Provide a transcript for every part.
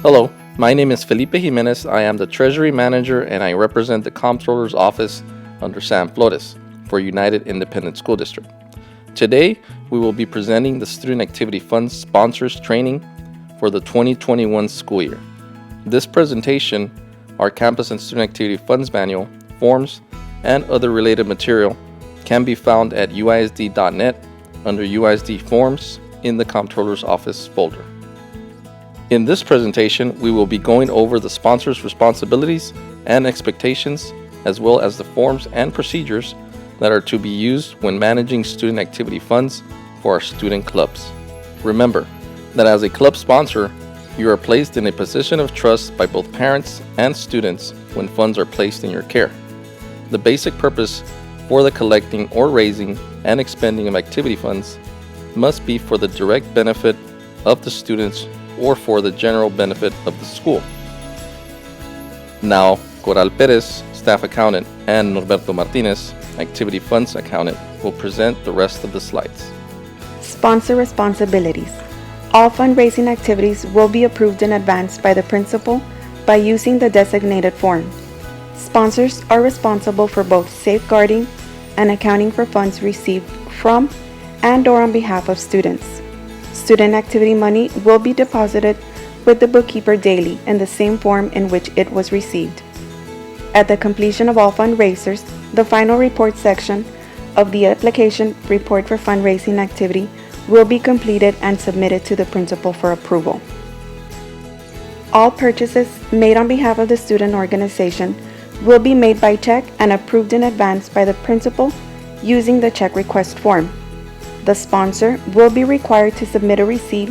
Hello, my name is Felipe Jimenez. I am the Treasury Manager and I represent the Comptroller's Office under San Flores for United Independent School District. Today, we will be presenting the Student Activity Fund Sponsors Training for the 2021 school year. This presentation, our Campus and Student Activity Funds Manual, forms, and other related material can be found at uisd.net under UISD Forms in the Comptroller's Office folder. In this presentation, we will be going over the sponsor's responsibilities and expectations, as well as the forms and procedures that are to be used when managing student activity funds for our student clubs. Remember that as a club sponsor, you are placed in a position of trust by both parents and students when funds are placed in your care. The basic purpose for the collecting or raising and expending of activity funds must be for the direct benefit of the students or for the general benefit of the school. Now, Coral Perez, Staff Accountant, and Norberto Martinez, Activity Funds Accountant, will present the rest of the slides. Sponsor responsibilities. All fundraising activities will be approved in advance by the principal by using the designated form. Sponsors are responsible for both safeguarding and accounting for funds received from and/or on behalf of students. Student activity money will be deposited with the bookkeeper daily in the same form in which it was received. At the completion of all fundraisers, the final report section of the application report for fundraising activity will be completed and submitted to the principal for approval. All purchases made on behalf of the student organization will be made by check and approved in advance by the principal using the check request form. The sponsor will be required to submit a receipt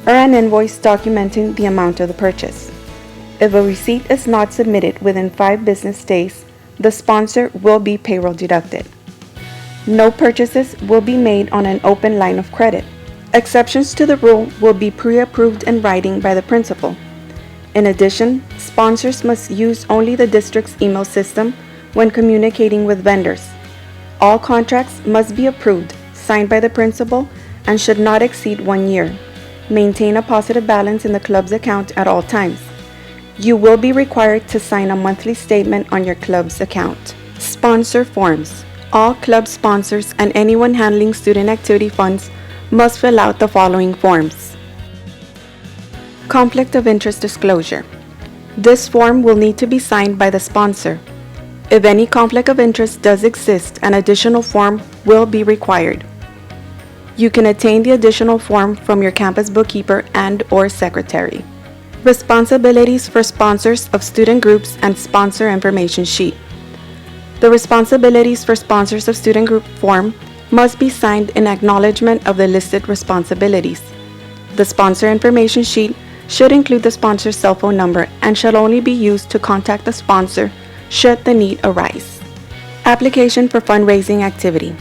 or an invoice documenting the amount of the purchase. If a receipt is not submitted within 5 business days, the sponsor will be payroll deducted. No purchases will be made on an open line of credit. Exceptions to the rule will be pre-approved in writing by the principal. In addition, sponsors must use only the district's email system when communicating with vendors. All contracts must be approved, signed by the principal, and should not exceed 1 year. Maintain a positive balance in the club's account at all times. You will be required to sign a monthly statement on your club's account. Sponsor forms. All club sponsors and anyone handling student activity funds must fill out the following forms. Conflict of interest disclosure. This form will need to be signed by the sponsor. If any conflict of interest does exist, an additional form will be required. You can obtain the additional form from your campus bookkeeper and/or secretary. Responsibilities for sponsors of student groups and sponsor information sheet. The responsibilities for sponsors of student group form must be signed in acknowledgement of the listed responsibilities. The sponsor information sheet should include the sponsor's cell phone number and shall only be used to contact the sponsor should the need arise. Application for fundraising activity.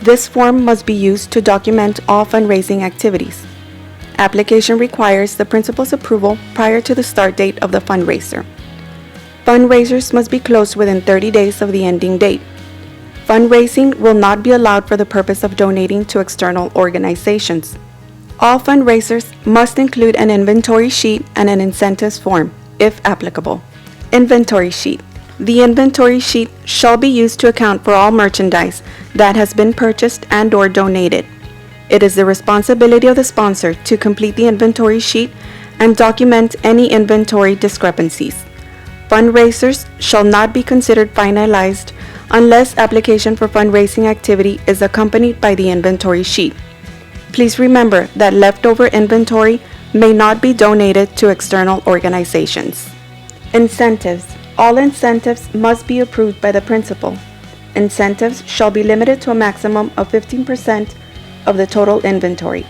This form must be used to document all fundraising activities. Application requires the principal's approval prior to the start date of the fundraiser. Fundraisers must be closed within 30 days of the ending date. Fundraising will not be allowed for the purpose of donating to external organizations. All fundraisers must include an inventory sheet and an incentives form, if applicable. Inventory sheet. The inventory sheet shall be used to account for all merchandise that has been purchased and/or donated. It is the responsibility of the sponsor to complete the inventory sheet and document any inventory discrepancies. Fundraisers shall not be considered finalized unless application for fundraising activity is accompanied by the inventory sheet. Please remember that leftover inventory may not be donated to external organizations. Incentives. All incentives must be approved by the principal. Incentives shall be limited to a maximum of 15% of the total inventory.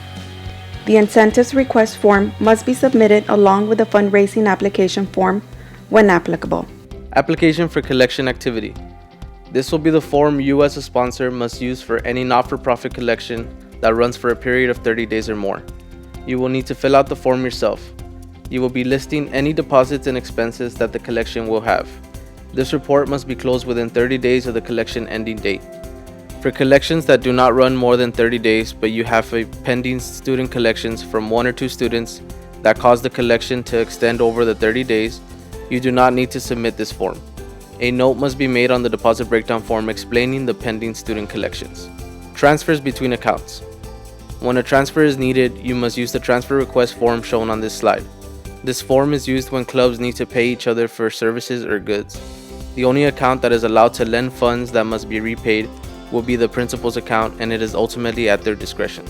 The incentives request form must be submitted along with the fundraising application form when applicable. Application for collection activity. This will be the form you as a sponsor must use for any not-for-profit collection that runs for a period of 30 days or more. You will need to fill out the form yourself. You will be listing any deposits and expenses that the collection will have. This report must be closed within 30 days of the collection ending date. For collections that do not run more than 30 days, but you have a pending student collections from 1 or 2 students, that cause the collection to extend over the 30 days, you do not need to submit this form. A note must be made on the deposit breakdown form explaining the pending student collections. Transfers between accounts. When a transfer is needed, you must use the transfer request form shown on this slide. This form is used when clubs need to pay each other for services or goods. The only account that is allowed to lend funds that must be repaid will be the principal's account, and it is ultimately at their discretion.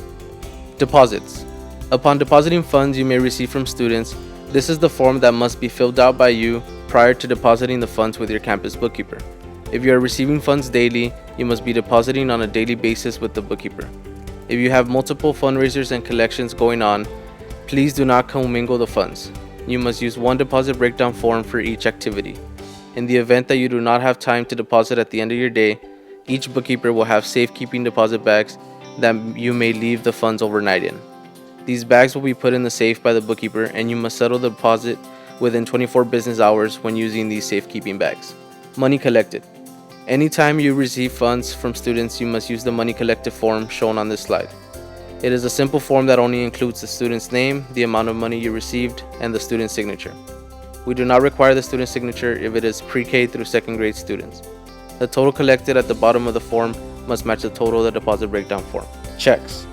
Deposits. Upon depositing funds you may receive from students, this is the form that must be filled out by you prior to depositing the funds with your campus bookkeeper. If you are receiving funds daily, you must be depositing on a daily basis with the bookkeeper. If you have multiple fundraisers and collections going on, please do not commingle the funds. You must use one deposit breakdown form for each activity. In the event that you do not have time to deposit at the end of your day, each bookkeeper will have safekeeping deposit bags that you may leave the funds overnight in. These bags will be put in the safe by the bookkeeper, and you must settle the deposit within 24 business hours when using these safekeeping bags. Money collected. Anytime you receive funds from students, you must use the money collected form shown on this slide. It is a simple form that only includes the student's name, the amount of money you received, and the student's signature. We do not require the student's signature if it is pre-K through second grade students. The total collected at the bottom of the form must match the total of the deposit breakdown form. Checks.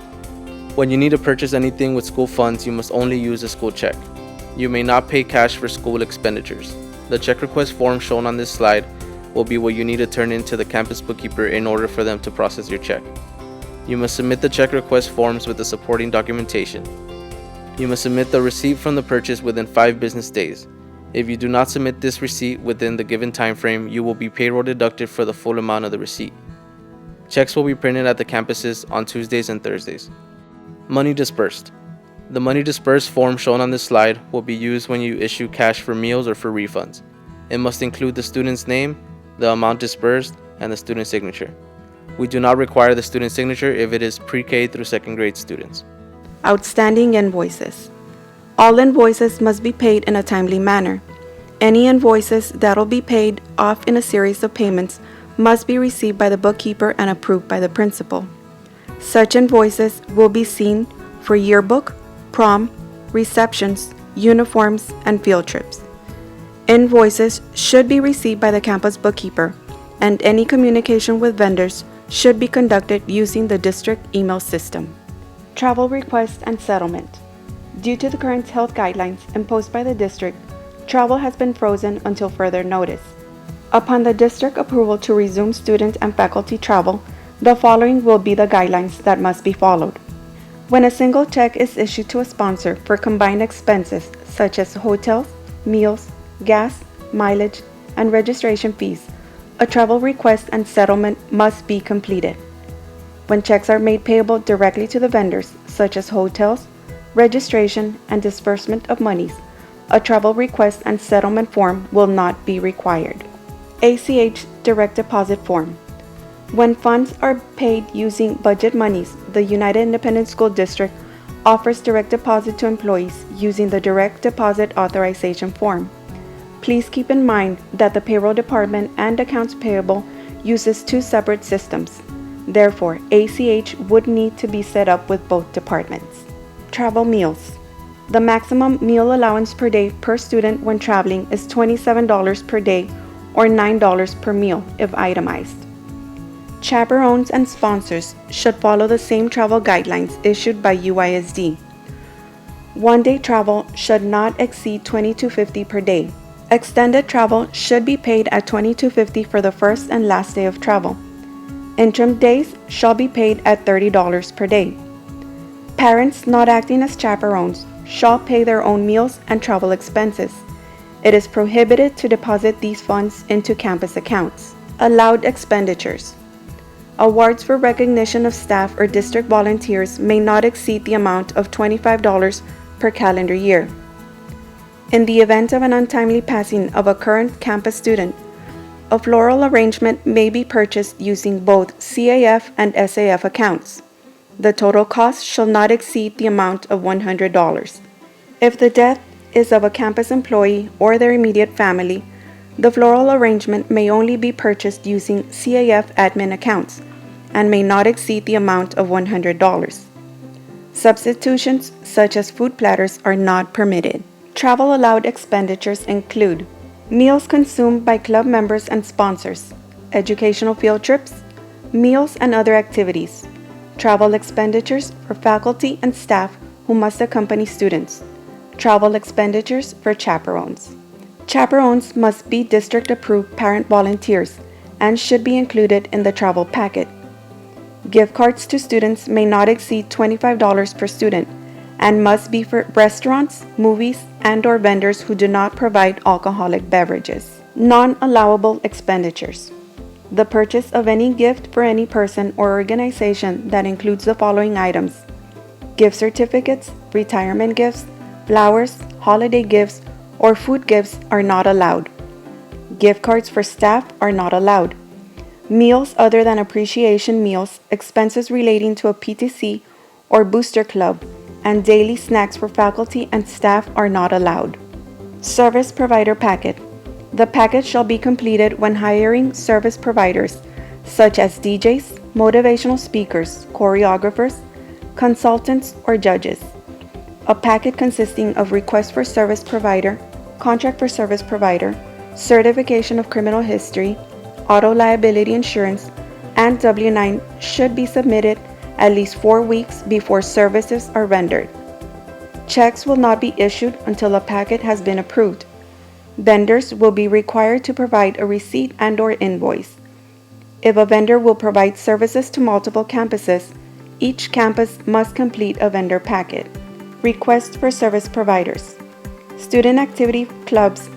When you need to purchase anything with school funds, you must only use a school check. You may not pay cash for school expenditures. The check request form shown on this slide will be what you need to turn into the campus bookkeeper in order for them to process your check. You must submit the check request forms with the supporting documentation. You must submit the receipt from the purchase within 5 business days. If you do not submit this receipt within the given time frame, you will be payroll deducted for the full amount of the receipt. Checks will be printed at the campuses on Tuesdays and Thursdays. Money disbursed. The money disbursed form shown on this slide will be used when you issue cash for meals or for refunds. It must include the student's name, the amount disbursed, and the student's signature. We do not require the student's signature if it is pre-K through second grade students. Outstanding invoices. All invoices must be paid in a timely manner. Any invoices that will be paid off in a series of payments must be received by the bookkeeper and approved by the principal. Such invoices will be seen for yearbook, prom, receptions, uniforms, and field trips. Invoices should be received by the campus bookkeeper, and any communication with vendors should be conducted using the district email system. Travel request and settlement. Due to the current health guidelines imposed by the district, travel has been frozen until further notice. Upon the district approval to resume student and faculty travel, the following will be the guidelines that must be followed. When a single check is issued to a sponsor for combined expenses such as hotels, meals, gas, mileage, and registration fees, a travel request and settlement must be completed. When checks are made payable directly to the vendors, such as hotels, registration, and disbursement of monies, a travel request and settlement form will not be required. ACH direct deposit form. When funds are paid using budget monies, the United Independent School District offers direct deposit to employees using the direct deposit authorization form. Please keep in mind that the payroll department and accounts payable uses 2 separate systems. Therefore, ACH would need to be set up with both departments. Travel meals. The maximum meal allowance per day per student when traveling is $27 per day or $9 per meal if itemized. Chaperones and sponsors should follow the same travel guidelines issued by UISD. One-day travel should not exceed $22.50 per day. Extended travel should be paid at $22.50 for the first and last day of travel. Interim days shall be paid at $30 per day. Parents not acting as chaperones shall pay their own meals and travel expenses. It is prohibited to deposit these funds into campus accounts. Allowed expenditures. Awards for recognition of staff or district volunteers may not exceed the amount of $25 per calendar year. In the event of an untimely passing of a current campus student, a floral arrangement may be purchased using both CAF and SAF accounts. The total cost shall not exceed the amount of $100. If the death is of a campus employee or their immediate family, the floral arrangement may only be purchased using CAF admin accounts and may not exceed the amount of $100. Substitutions such as food platters are not permitted. Travel allowed expenditures include meals consumed by club members and sponsors, educational field trips, meals and other activities, travel expenditures for faculty and staff who must accompany students, travel expenditures for chaperones. Chaperones must be district-approved parent volunteers and should be included in the travel packet. Gift cards to students may not exceed $25 per student and must be for restaurants, movies, and/or vendors who do not provide alcoholic beverages. Non-allowable expenditures. The purchase of any gift for any person or organization that includes the following items: gift certificates, retirement gifts, flowers, holiday gifts, or food gifts are not allowed. Gift cards for staff are not allowed. Meals other than appreciation meals, expenses relating to a PTC or booster club, and daily snacks for faculty and staff are not allowed. Service provider packet. The packet shall be completed when hiring service providers such as DJs, motivational speakers, choreographers, consultants, or judges. A packet consisting of request for service provider, contract for service provider, certification of criminal history, auto liability insurance, and W-9 should be submitted at least 4 weeks before services are rendered. Checks will not be issued until a packet has been approved. Vendors will be required to provide a receipt and/or invoice. If a vendor will provide services to multiple campuses, each campus must complete a vendor packet. Request for service providers. Student activity clubs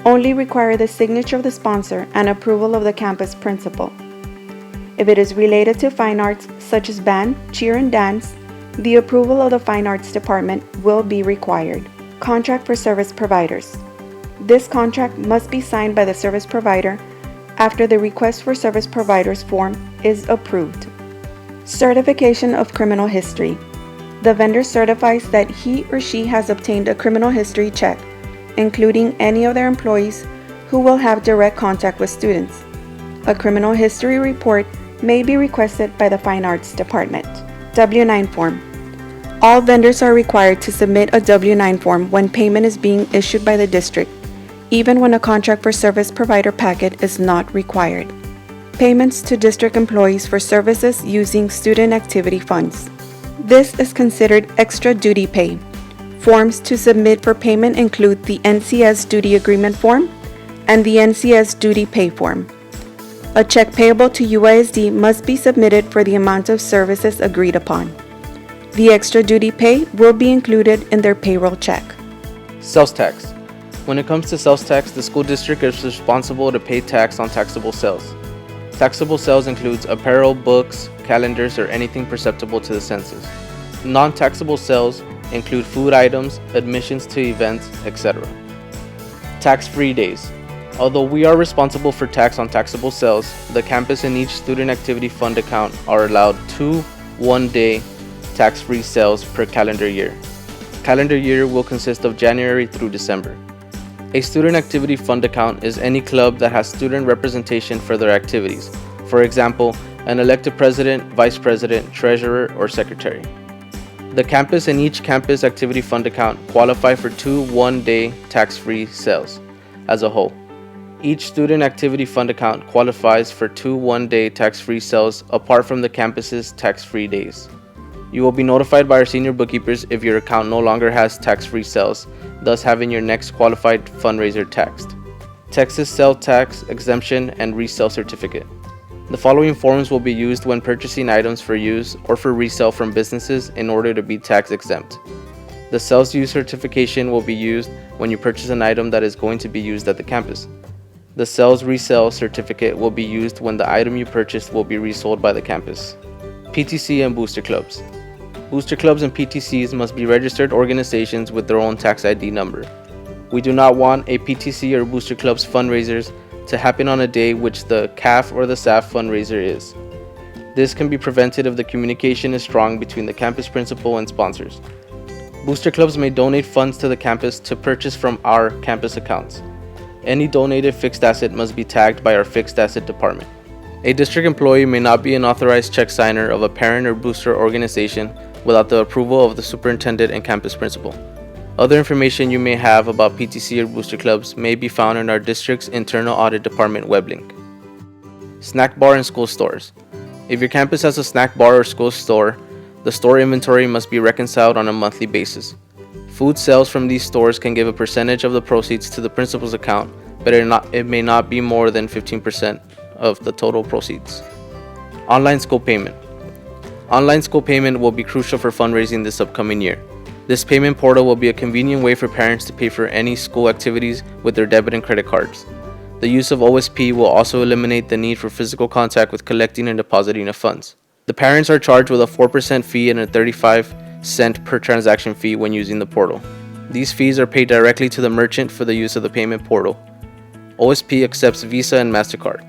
only require the signature of the sponsor and approval of the campus principal. If it is related to fine arts such as band, cheer, and dance, the approval of the fine arts department will be required. Contract for service providers. This contract must be signed by the service provider after the request for service providers form is approved. Certification of criminal history. The vendor certifies that he or she has obtained a criminal history check, including any of their employees who will have direct contact with students. A criminal history report may be requested by the Fine Arts Department. W-9 form. All vendors are required to submit a W-9 form when payment is being issued by the district, even when a contract for service provider packet is not required. Payments to district employees for services using student activity funds. This is considered extra duty pay. Forms to submit for payment include the NCS Duty Agreement Form and the NCS Duty Pay Form. A check payable to UISD must be submitted for the amount of services agreed upon. The extra duty pay will be included in their payroll check. Sales tax. When it comes to sales tax, the school district is responsible to pay tax on taxable sales. Taxable sales includes apparel, books, calendars, or anything perceptible to the census. Non-taxable sales include food items, admissions to events, etc. Tax-free days. Although we are responsible for tax on taxable sales, the campus and each student activity fund account are allowed 2 one-day tax-free sales per calendar year. Calendar year will consist of January through December. A student activity fund account is any club that has student representation for their activities. For example, an elected president, vice president, treasurer, or secretary. The campus and each campus activity fund account qualify for 2 one-day tax-free sales as a whole. Each student activity fund account qualifies for 2 one-day tax-free sales apart from the campus's tax-free days. You will be notified by our senior bookkeepers if your account no longer has tax-free sales, thus having your next qualified fundraiser taxed. Texas Sales Tax Exemption and Resale Certificate. The following forms will be used when purchasing items for use or for resale from businesses in order to be tax exempt. The sales use certification will be used when you purchase an item that is going to be used at the campus. The sales resale certificate will be used when the item you purchased will be resold by the campus. PTC and Booster Clubs. Booster Clubs and PTCs must be registered organizations with their own tax ID number. We do not want a PTC or Booster Clubs fundraisers to happen on a day which the CAF or the SAF fundraiser is. This can be prevented if the communication is strong between the campus principal and sponsors. Booster Clubs may donate funds to the campus to purchase from our campus accounts. Any donated fixed asset must be tagged by our fixed asset department. A district employee may not be an authorized check signer of a parent or booster organization without the approval of the superintendent and campus principal. Other information you may have about PTC or booster clubs may be found in our district's internal audit department web link. Snack bar and school stores. If your campus has a snack bar or school store, the store inventory must be reconciled on a monthly basis. Food sales from these stores can give a percentage of the proceeds to the principal's account, but it may not be more than 15% of the total proceeds. Online school payment. Online school payment will be crucial for fundraising this upcoming year. This payment portal will be a convenient way for parents to pay for any school activities with their debit and credit cards. The use of OSP will also eliminate the need for physical contact with collecting and depositing of funds. The parents are charged with a 4% fee and a 35-cent per transaction fee when using the portal. These fees are paid directly to the merchant for the use of the payment portal. OSP accepts Visa and MasterCard.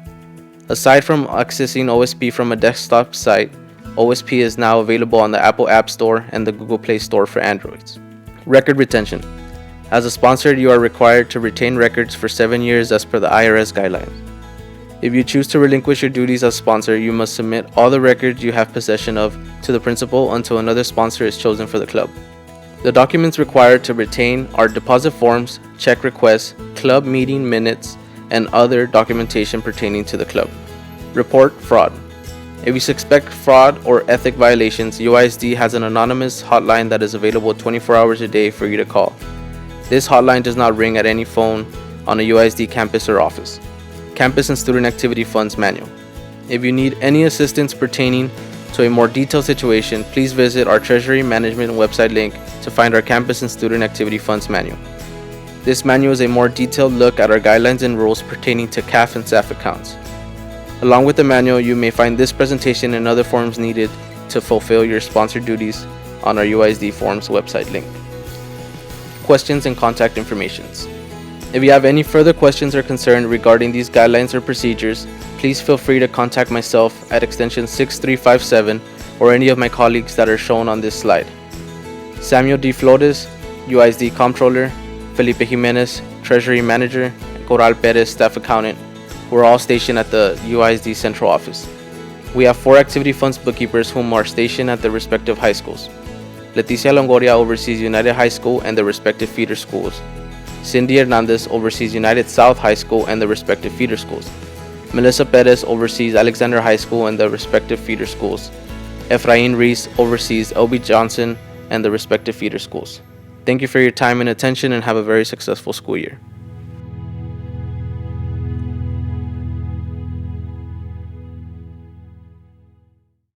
Aside from accessing OSP from a desktop site, OSP is now available on the Apple App Store and the Google Play Store for Androids. Record retention. As a sponsor, you are required to retain records for 7 years as per the IRS guidelines. If you choose to relinquish your duties as sponsor, you must submit all the records you have possession of to the principal until another sponsor is chosen for the club. The documents required to retain are deposit forms, check requests, club meeting minutes, and other documentation pertaining to the club. Report fraud. If you suspect fraud or ethic violations, UISD has an anonymous hotline that is available 24 hours a day for you to call. This hotline does not ring at any phone on a UISD campus or office. Campus and Student Activity Funds Manual. If you need any assistance pertaining to a more detailed situation, please visit our Treasury Management website link to find our Campus and Student Activity Funds Manual. This manual is a more detailed look at our guidelines and rules pertaining to CAF and SAF accounts. Along with the manual, you may find this presentation and other forms needed to fulfill your sponsor duties on our UISD Forms website link. Questions and contact informations. If you have any further questions or concerns regarding these guidelines or procedures, please feel free to contact myself at extension 6357 or any of my colleagues that are shown on this slide. Samuel D. Flores, UISD Comptroller, Felipe Jimenez, Treasury Manager, and Coral Perez, Staff Accountant, who are all stationed at the UISD Central Office. We have 4 activity funds bookkeepers whom are stationed at their respective high schools. Leticia Longoria oversees United High School and their respective feeder schools. Cindy Hernandez oversees United South High School and their respective feeder schools. Melissa Perez oversees Alexander High School and their respective feeder schools. Efrain Reese oversees LB Johnson and the respective feeder schools. Thank you for your time and attention, and have a very successful school year.